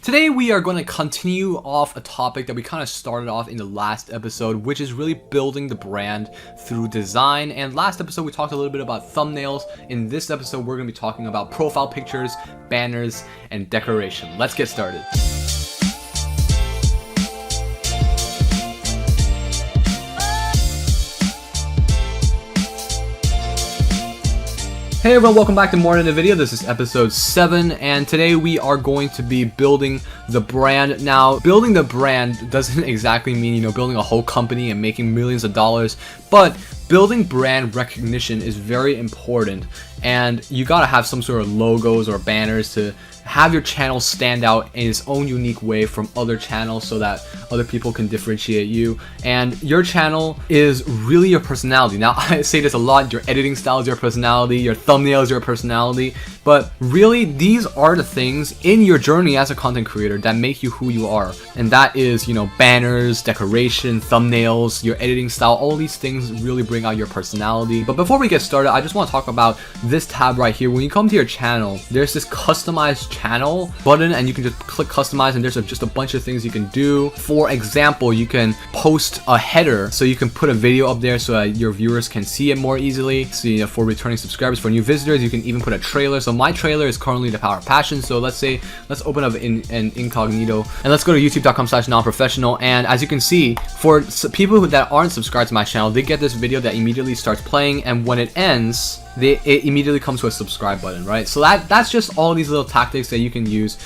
Today we are going to continue off a topic that we kind of started off in the last episode, which is really building the brand through design. And last episode we talked a little bit about thumbnails. In this episode we're going to be talking about profile pictures, banners, and decoration. Let's get started. Hey everyone, welcome back to More Than a Video. This is episode 7, and today we are going to be building the brand. Now, building the brand doesn't exactly mean, building a whole company and making millions of dollars, but building brand recognition is very important, and you gotta have some sort of logos or banners to have your channel stand out in its own unique way from other channels so that other people can differentiate you. And your channel is really your personality. Now, I say this a lot, your editing style is your personality, your thumbnail is your personality, but really these are the things in your journey as a content creator that make you who you are. And that is, banners, decoration, thumbnails, your editing style, all these things really bring out your personality. But before we get started, I just want to talk about this tab right here. When you come to your channel, there's this customize channel button, and you can just click customize, and there's just a bunch of things you can do. For example, you can post a header, so you can put a video up there so that your viewers can see it more easily. So for returning subscribers, for new visitors, you can even put a trailer. So my trailer is currently The Power of Passion. So let's open up an incognito and let's go to youtube.com/nonprofessional. And as you can see, for people that aren't subscribed to my channel, they get this video that immediately starts playing, and when it ends, it immediately comes to a subscribe button, right? So that's just all these little tactics that you can use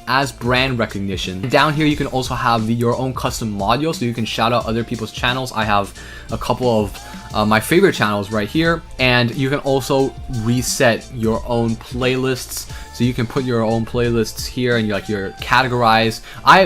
as brand recognition. Down here you can also have your own custom module, so you can shout out other people's channels. I have a couple of my favorite channels right here, and you can also reset your own playlists. So you can put your own playlists here, and you're categorized.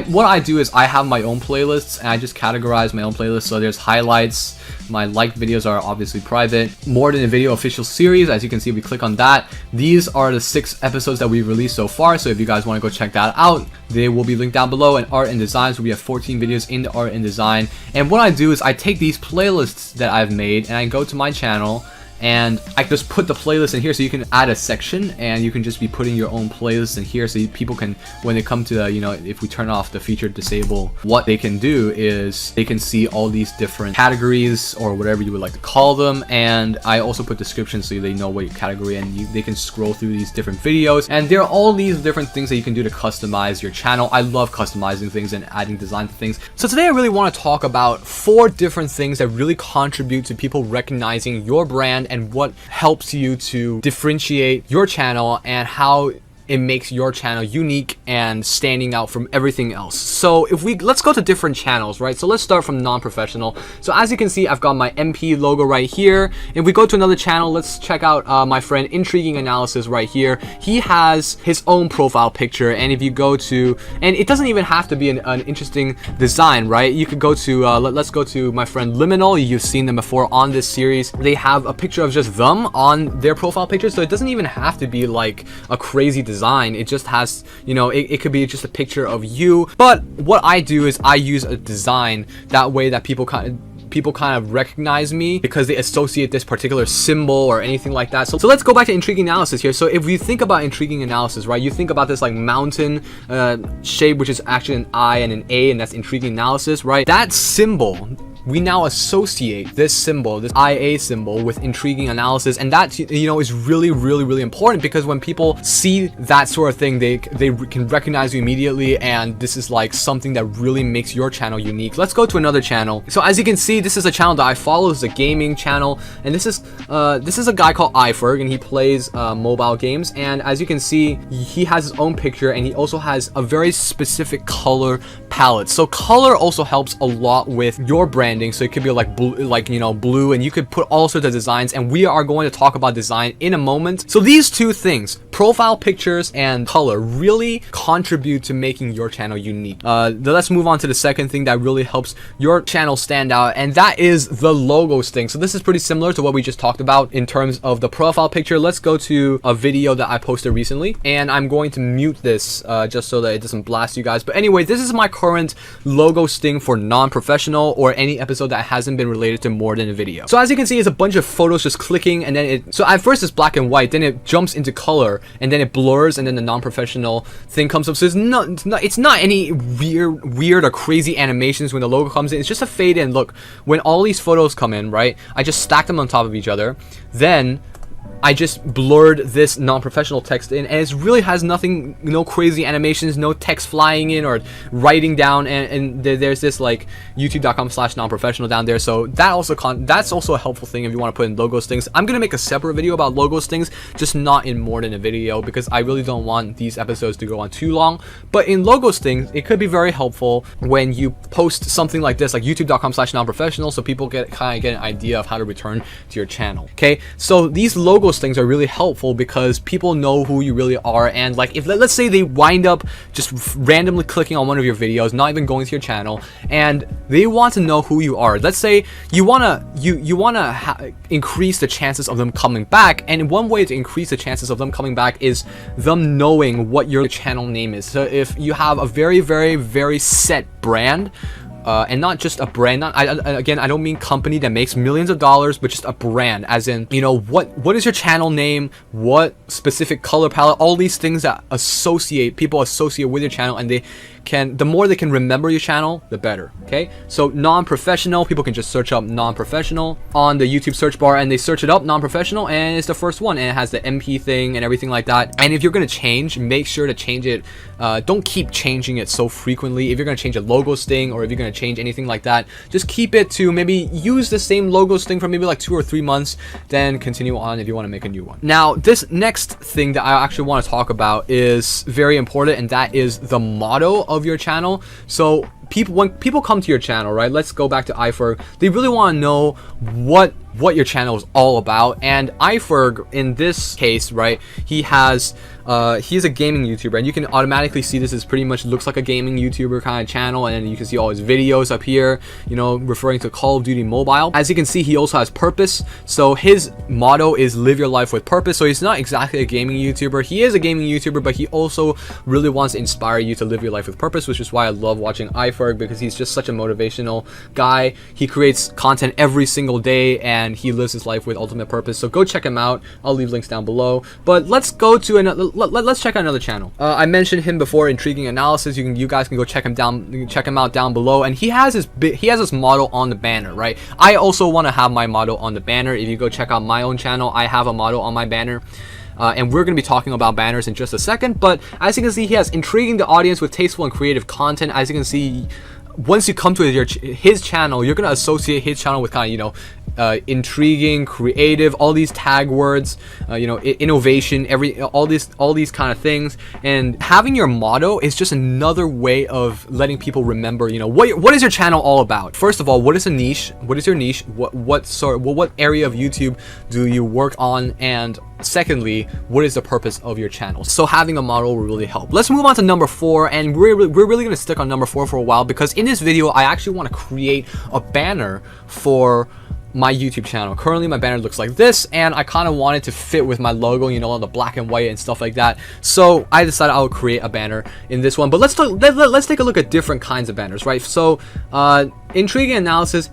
What I do is I have my own playlists, and I just categorize my own playlists. So there's highlights. My liked videos are obviously private. More Than a Video official series, as you can see, we click on that. These are the 6 episodes that we've released so far, so if you guys want to go check that out, they will be linked down below. And art and design, so we have 14 videos in the art and design. And what I do is I take these playlists that I've made, and I go to my channel, and I just put the playlist in here, so you can add a section, and you can just be putting your own playlist in here, so people can, when they come to if we turn off the feature disable, what they can do is they can see all these different categories or whatever you would like to call them. And I also put descriptions so they know what your category, and they can scroll through these different videos, and there are all these different things that you can do to customize your channel. I love customizing things and adding design to things. So today I really want to talk about 4 different things that really contribute to people recognizing your brand and what helps you to differentiate your channel and how it makes your channel unique and standing out from everything else. So let's go to different channels, right? So let's start from non-professional. So as you can see, I've got my MP logo right here. If we go to another channel, let's check out my friend Intriguing Analysis right here. He has his own profile picture, and if you go to, and it doesn't even have to be an interesting design, right? You could go to let's go to my friend Liminal. You've seen them before on this series. They have a picture of just them on their profile picture, so it doesn't even have to be like a crazy design. It just has, it could be just a picture of you. But what I do is I use a design that way that people kind of recognize me because they associate this particular symbol or anything like that. So let's go back to Intriguing Analysis here. So if you think about Intriguing Analysis, right, you think about this like mountain shape, which is actually an I and an A, and that's Intriguing Analysis, right? That symbol, we now associate this symbol, this IA symbol, with Intriguing Analysis, and that is really, really, really important, because when people see that sort of thing, they can recognize you immediately, and this is like something that really makes your channel unique. Let's go to another channel. So as you can see, this is a channel that I follow. It's a gaming channel, and this is a guy called iFerg, and he plays mobile games. And as you can see, he has his own picture, and he also has a very specific color palette. So color also helps a lot with your brand. So it could be like blue, and you could put all sorts of designs, and we are going to talk about design in a moment. So these 2 things, profile pictures and color, really contribute to making your channel unique. Let's move on to the second thing that really helps your channel stand out, and that is the logos thing. So this is pretty similar to what we just talked about in terms of the profile picture. Let's go to a video that I posted recently, and I'm going to mute this just so that it doesn't blast you guys. But anyway, this is my current logo sting for non-professional, or any episode that hasn't been related to more than a video. So as you can see, it's a bunch of photos just clicking, and then so at first it's black and white, then it jumps into color, and then it blurs, and then the non-professional thing comes up. So it's not any weird or crazy animations when the logo comes in. It's just a fade in. Look, when all these photos come in, right, I just stack them on top of each other, then I just blurred this non-professional text in, and it really has nothing, no crazy animations, no text flying in or writing down, and there's this like youtube.com/non-professional down there. So that's also a helpful thing if you want to put in logos things. I'm gonna make a separate video about logos things, just not in more than a video, because I really don't want these episodes to go on too long. But in logos things, it could be very helpful when you post something like this, like youtube.com/non-professional, so people kind of get an idea of how to return to your channel. Okay, so these logos things are really helpful because people know who you really are, and like if let's say they wind up just randomly clicking on one of your videos, not even going to your channel, and they want to know who you are. Let's say you wanna increase the chances of them coming back, and one way to increase the chances of them coming back is them knowing what your channel name is. So if you have a very set brand, and not just a brand, again, I don't mean company that makes millions of dollars, but just a brand, as in, you know, what is your channel name, what specific color palette, all these things that people associate with your channel, and the more they can remember your channel, the better. Okay, so non-professional, people can just search up non-professional on the YouTube search bar, and they search it up, non-professional, and it's the first one, and it has the MP thing and everything like that. And if you're gonna change, make sure to change it. Don't keep changing it so frequently. If you're gonna change a logos thing, or if you're gonna change anything like that, just keep it to maybe use the same logos thing for maybe like 2 or 3 months, then continue on if you want to make a new one. Now, this next thing that I actually want to talk about is very important, and that is the motto of your channel. So when people come to your channel, right, let's go back to iFerg, they really want to know what your channel is all about. And iFerg, in this case, right, he's a gaming YouTuber, and you can automatically see this is pretty much looks like a gaming YouTuber kind of channel, and you can see all his videos up here, you know, referring to Call of Duty Mobile. As you can see, he also has purpose, so his motto is live your life with purpose. So he's not exactly a gaming YouTuber. He is a gaming YouTuber, but he also really wants to inspire you to live your life with purpose, which is why I love watching iFerg, because he's just such a motivational guy. He creates content every single day, and he lives his life with ultimate purpose. So go check him out. I'll leave links down below. But let's go to another. Let's check out another channel. I mentioned him before, Intriguing Analysis. You guys can go check him out down below. And he has his motto on the banner, right? I also want to have my motto on the banner. If you go check out my own channel, I have a motto on my banner. And we're going to be talking about banners in just a second. But as you can see, he has intriguing the audience with tasteful and creative content. As you can see, once you come to his channel, you're going to associate his channel with kind of, you know, intriguing, creative, all these tag words, you know, innovation, all these kind of things. And having your motto is just another way of letting people remember, you know, what is your channel all about. First of all, what is a niche? What is your niche? What area of YouTube do you work on? And secondly, what is the purpose of your channel? So having a motto will really help. Let's move on to number 4, and we're really going to stick on number 4 for a while, because in this video I actually want to create a banner for my YouTube channel. Currently my banner looks like this, and I kind of want it to fit with my logo, you know, the black and white and stuff like that. So I decided I would create a banner in this one. But let's take a look at different kinds of banners, right? So Intriguing Analysis,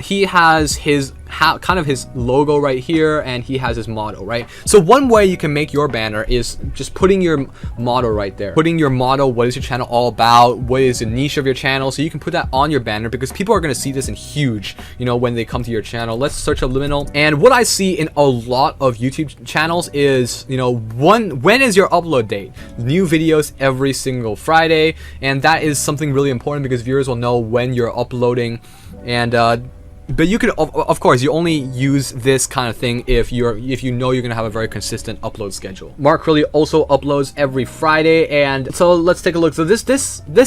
he has his kind of his logo right here, and he has his motto, right? So one way you can make your banner is just putting your motto right there. Putting your motto, what is your channel all about? What is the niche of your channel? So you can put that on your banner, because people are going to see this in huge, you know, when they come to your channel. Let's search Liminal. And what I see in a lot of YouTube channels is, you know, when is your upload date? New videos every single Friday. And that is something really important, because viewers will know when you're uploading. And but you could, of course, you only use this kind of thing if you know you're gonna have a very consistent upload schedule. Mark Curley also uploads every Friday, and so let's take a look. So this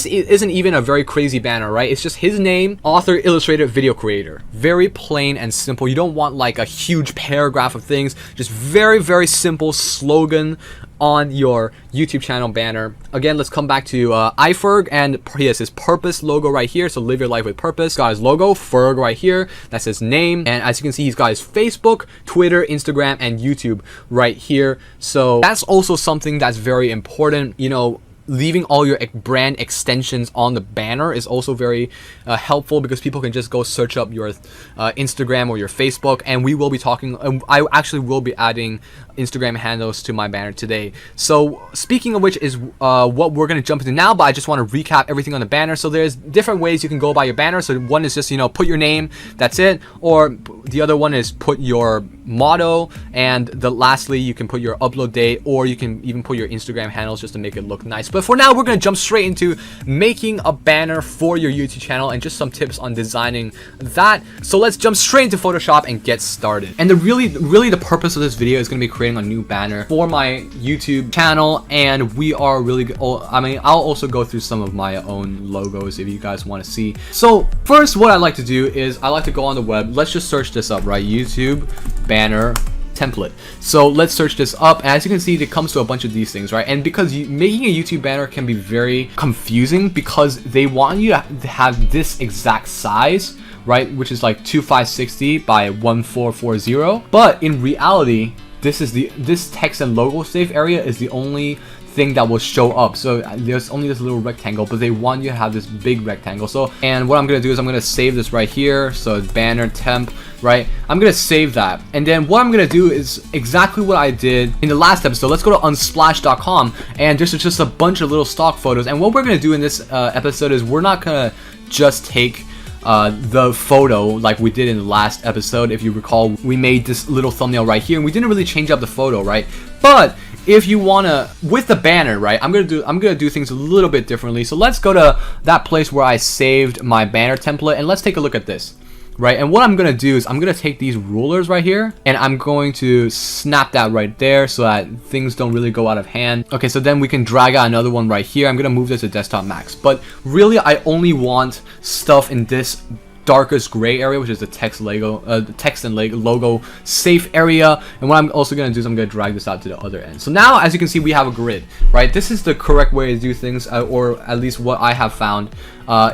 isn't even a very crazy banner, right? It's just his name, author, illustrator, video creator. Very plain and simple. You don't want like a huge paragraph of things. Just very simple slogan on your YouTube channel banner. Again, let's come back to iFerg, and he has his purpose logo right here. So live your life with purpose. Got his logo, Ferg, right here. That's his name. And as you can see, he's got his Facebook, Twitter, Instagram, and YouTube right here. So that's also something that's very important. You know, leaving all your brand extensions on the banner is also very helpful, because people can just go search up your Instagram or your Facebook, and we will be talking. I actually will be adding Instagram handles to my banner today. So speaking of which is what we're going to jump into now, but I just want to recap everything on the banner. So there's different ways you can go by your banner. So one is just, put your name, that's it, or the other one is put your motto, and lastly you can put your upload date, or you can even put your Instagram handles just to make it look nice. But for now, we're going to jump straight into making a banner for your YouTube channel and just some tips on designing that. So let's jump straight into Photoshop and get started. And really the purpose of this video is going to be creating a new banner for my YouTube channel, and we are really I'll also go through some of my own logos if you guys want to see. So first, what I like to do is I like to go on the web. Let's just search this up, right? YouTube banner template. So let's search this up, and as you can see, it comes to a bunch of these things, right? And because making a YouTube banner can be very confusing, because they want you to have this exact size, right, which is like 2560 by 1440, but in reality, this text and logo safe area is the only thing that will show up. So there's only this little rectangle, but they want you to have this big rectangle. So, and what I'm gonna do is I'm gonna save this right here. So banner temp, right? I'm gonna save that, and then what I'm gonna do is exactly what I did in the last episode. Let's go to unsplash.com, and there's just a bunch of little stock photos. And what we're gonna do in this episode is we're not gonna just take the photo like we did in the last episode. If you recall, we made this little thumbnail right here, and we didn't really change up the photo, right? But if you wanna, with the banner, right, I'm gonna do things a little bit differently. So let's go to that place where I saved my banner template, and let's take a look at this, right? And what I'm gonna do is I'm gonna take these rulers right here, and I'm going to snap that right there so that things don't really go out of hand. Okay, so then we can drag out another one right here. I'm gonna move this to desktop max, but really I only want stuff in this darkest gray area, which is the text and logo safe area. And what I'm also going to do is I'm going to drag this out to the other end. So now, as you can see, we have a grid, right? This is the correct way to do things, or at least what I have found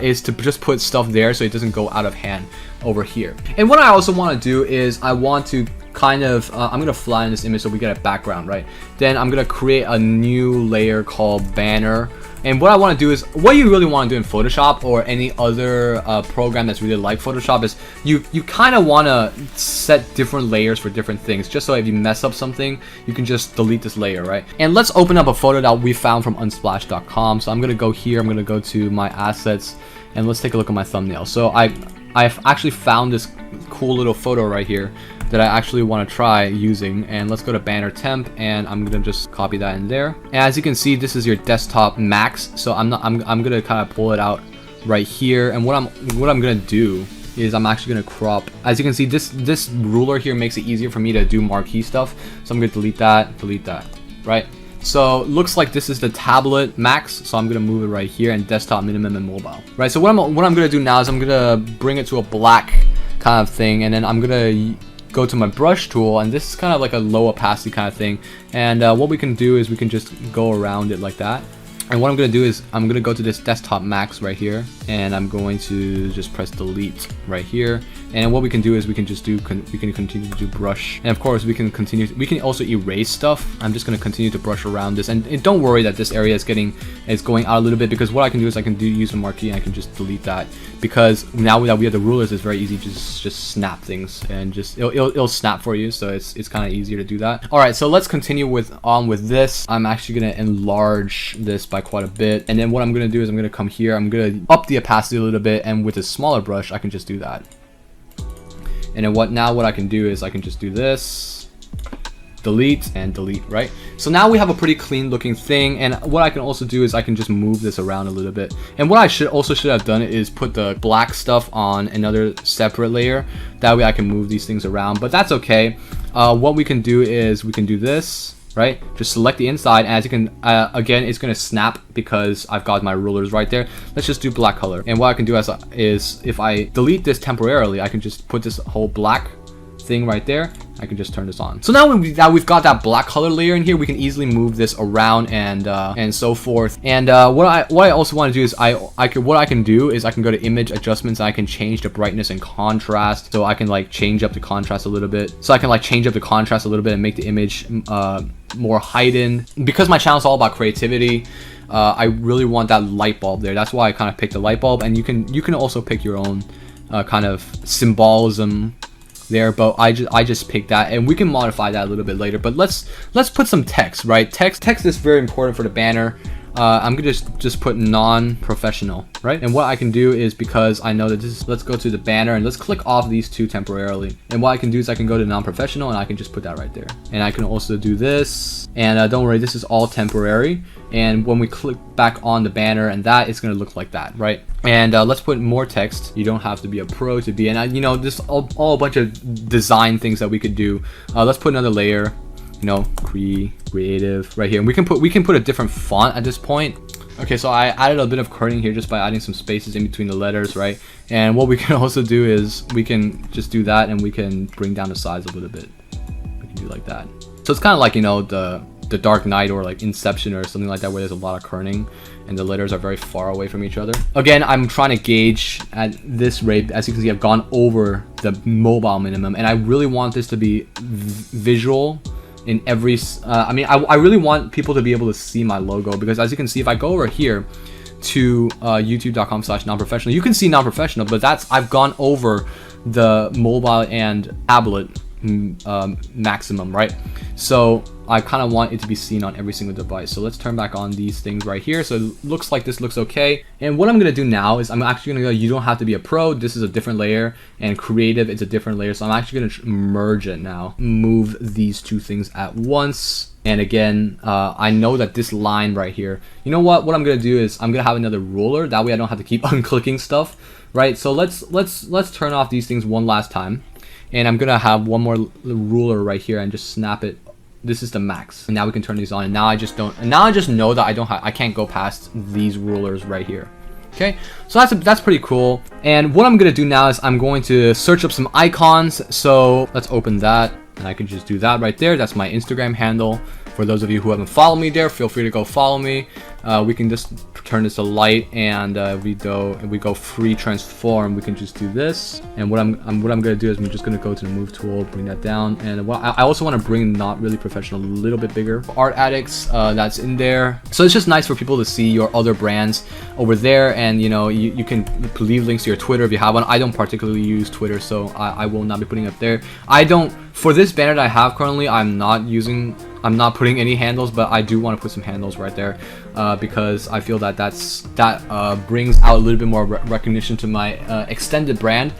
is to just put stuff there so it doesn't go out of hand over here. And what I also want to do is I want to kind of I'm gonna fly in this image so we get a background, right? Then I'm gonna create a new layer called banner. And what I want to do is, what you really want to do in Photoshop or any other program that's really like Photoshop is you kind of want to set different layers for different things, just so if you mess up something, you can just delete this layer, right? And let's open up a photo that we found from unsplash.com. So I'm gonna go here, I'm gonna go to my assets, and let's take a look at my thumbnail. So I've actually found this cool little photo right here that I actually want to try using, and let's go to banner temp, and I'm gonna just copy that in there. And as you can see, this is your desktop max, so I'm gonna kind of pull it out right here. And what I'm gonna do is I'm actually gonna crop. As you can see, this ruler here makes it easier for me to do marquee stuff, so I'm gonna delete that, right? So looks like this is the tablet max, so I'm gonna move it right here, and desktop minimum and mobile, right? So what I'm gonna do now is I'm gonna bring it to a black kind of thing, and then I'm gonna go to my brush tool, and this is kind of like a low opacity kind of thing. And what we can do is we can just go around it like that. And what I'm going to do is I'm going to go to this desktop max right here, and I'm going to just press delete right here. And what we can do is we can just do we can continue to do brush, and of course we can also erase stuff. I'm just going to continue to brush around this, and don't worry that this area is going out a little bit, because what I can do is I can use a marquee and I can just delete that, because now that we have the rulers, it's very easy to just snap things, and just it'll snap for you, so it's kind of easier to do that. All right, so let's continue on with this. I'm actually going to enlarge this by quite a bit, and then what I'm going to do is I'm going to come here, I'm going to up the opacity a little bit, and with a smaller brush I can just do that. And then what I can do is I can just do this, delete and delete, right? So now we have a pretty clean looking thing. And what I can also do is I can just move this around a little bit. And what I should have done is put the black stuff on another separate layer. That way I can move these things around, but that's okay. What we can do is we can do this, right? Just select the inside, and as you can again, it's gonna snap because I've got my rulers right there. Let's just do black color, and what I can do is if I delete this temporarily, I can just put this whole black thing right there. I can just turn this on. So now we've got that black color layer in here, we can easily move this around and so forth. And what I also want to do is what I can do is I can go to image adjustments, and I can change the brightness and contrast. So I can like change up the contrast a little bit. So I can like change up the contrast a little bit and make the image more heightened. Because my channel is all about creativity, I really want that light bulb there. That's why I kind of picked the light bulb, and you can also pick your own kind of symbolism there, but I just picked that, and we can modify that a little bit later. But let's put some text, right? Text is very important for the banner. I'm gonna just put non-professional, right? And what I can do is, because I know that this is, let's go to the banner and let's click off these two temporarily. And what I can do is I can go to non-professional and I can just put that right there. And I can also do this, and don't worry, this is all temporary. And when we click back on the banner and that, it's gonna look like that, right? And let's put more text. You don't have to be a pro to be, and you know, this all a bunch of design things that we could do. Let's put another layer. You know, creative right here, and we can put a different font at this point. Okay, so I added a bit of kerning here just by adding some spaces in between the letters, right? And what we can also do is we can just do that, and we can bring down the size a little bit. We can do like that. So it's kind of like, you know, the Dark Knight or like Inception or something like that, where there's a lot of kerning and the letters are very far away from each other. Again, I'm trying to gauge at this rate. As you can see, I've gone over the mobile minimum, and I really want this to be visual in every I mean, I really want people to be able to see my logo, because as you can see, if I go over here to youtube.com/non-professional, you can see non-professional, but I've gone over the mobile and tablet maximum, right? So I kind of want it to be seen on every single device. So let's turn back on these things right here. So it looks like this looks okay. And what I'm gonna do now is I'm actually gonna go, you don't have to be a pro, this is a different layer, and creative, it's a different layer. So I'm actually gonna merge it now, move these two things at once. And again, I know that this line right here, you know what I'm gonna do is I'm gonna have another ruler, that way I don't have to keep unclicking stuff, right? So let's turn off these things one last time, and I'm gonna have one more ruler right here and just snap it. This is the max, and now we can turn these on, and now I just know that I can't go past these rulers right here. Okay, so that's pretty cool. And what I'm gonna do now is I'm going to search up some icons. So let's open that, and I can just do that right there. That's my Instagram handle. For those of you who haven't followed me there, feel free to go follow me. We can just turn this to light, and we go free transform. We can just do this, and what I'm gonna do is I'm just gonna go to the move tool, bring that down, and I also want to bring Not Really Professional a little bit bigger. Art addicts, that's in there. So it's just nice for people to see your other brands over there, and you know, you can leave links to your Twitter if you have one. I don't particularly use Twitter, so I will not be putting it up there. For this banner that I have currently, I'm not putting any handles, but I do want to put some handles right there, because I feel that that brings out a little bit more recognition to my extended brand,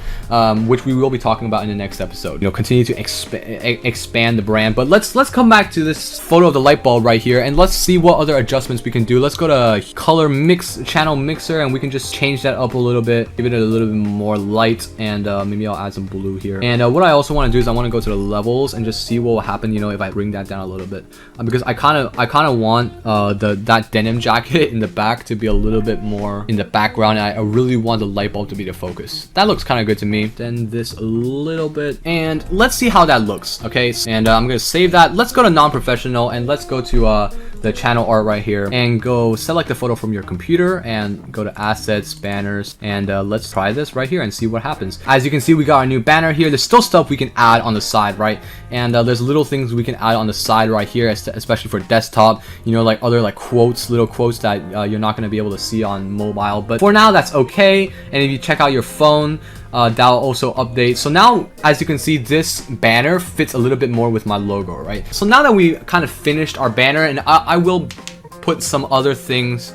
which we will be talking about in the next episode. You know, continue to expand the brand. But let's come back to this photo of the light bulb right here, and let's see what other adjustments we can do. Let's go to color channel mixer, and we can just change that up a little bit, give it a little bit more light, and maybe I'll add some blue here. And what I also want to do is I want to go to the levels and just see what will happen, you know, if I bring that down a little bit, because I kind of want that denim jacket in the back to be a little bit more in the background, and I really want the light bulb to be the focus. That looks kind of good to me. Then this a little bit, and let's see how that looks. Okay, and I'm gonna save that. Let's go to non-professional, and let's go to the channel art right here, and go select the photo from your computer and go to assets, banners, and let's try this right here and see what happens. As you can see, we got our new banner here. There's still stuff we can add on the side, right? And there's little things we can add on the side right here, especially for desktop, you know, like other like quotes, little quotes that you're not going to be able to see on mobile, but for now that's okay. And if you check out your phone, that'll also update. So now, as you can see, this banner fits a little bit more with my logo, right? So now that we kind of finished our banner, and I will put some other things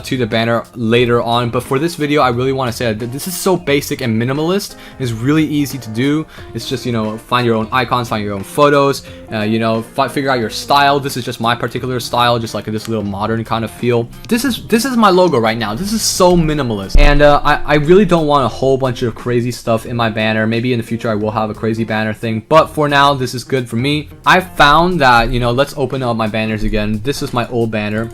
to the banner later on, but for this video I really want to say that this is so basic and minimalist. It's really easy to do. It's just, you know, find your own icons, find your own photos, you know, figure out your style. This is just my particular style, just like this little modern kind of feel. This is my logo right now. This is so minimalist, and I really don't want a whole bunch of crazy stuff in my banner. Maybe in the future I will have a crazy banner thing, but for now this is good for me. I found that, you know, let's open up my banners again. This is my old banner,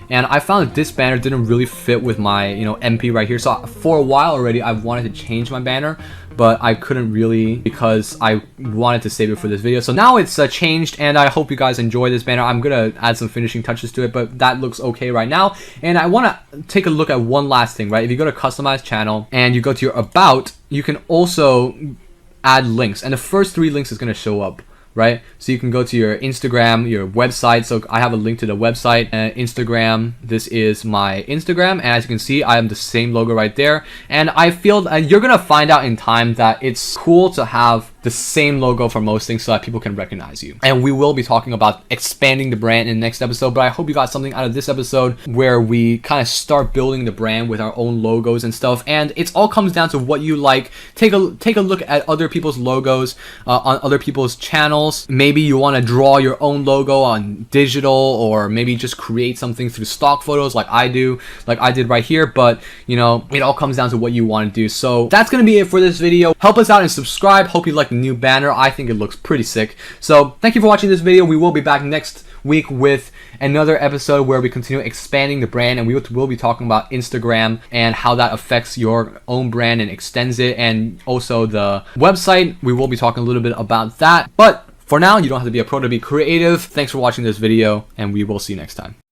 and I found that this banner didn't really fit with my, you know, MP right here. So for a while already I've wanted to change my banner, but I couldn't really, because I wanted to save it for this video. So now it's changed, and I hope you guys enjoy this banner. I'm gonna add some finishing touches to it, but that looks okay right now. And I want to take a look at one last thing, right? If you go to customize channel and you go to your about, you can also add links, and the first 3 links is going to show up right? So you can go to your Instagram, your website. So I have a link to the website and Instagram. This is my Instagram, and as you can see, I have the same logo right there. And I feel that you're gonna find out in time that it's cool to have the same logo for most things so that people can recognize you. And we will be talking about expanding the brand in the next episode, but I hope you got something out of this episode where we kind of start building the brand with our own logos and stuff. And it all comes down to what you like. Take a look at other people's logos on other people's channels. Maybe you want to draw your own logo on digital, or maybe just create something through stock photos like I did right here. But you know, it all comes down to what you want to do. So that's gonna be it for this video. Help us out and subscribe. Hope you like the new banner. I think it looks pretty sick. So thank you for watching this video. We will be back next week with another episode where we continue expanding the brand, and we will be talking about Instagram and how that affects your own brand and extends it, and also the website. We will be talking a little bit about that. But for now, you don't have to be a pro to be creative. Thanks for watching this video, and we will see you next time.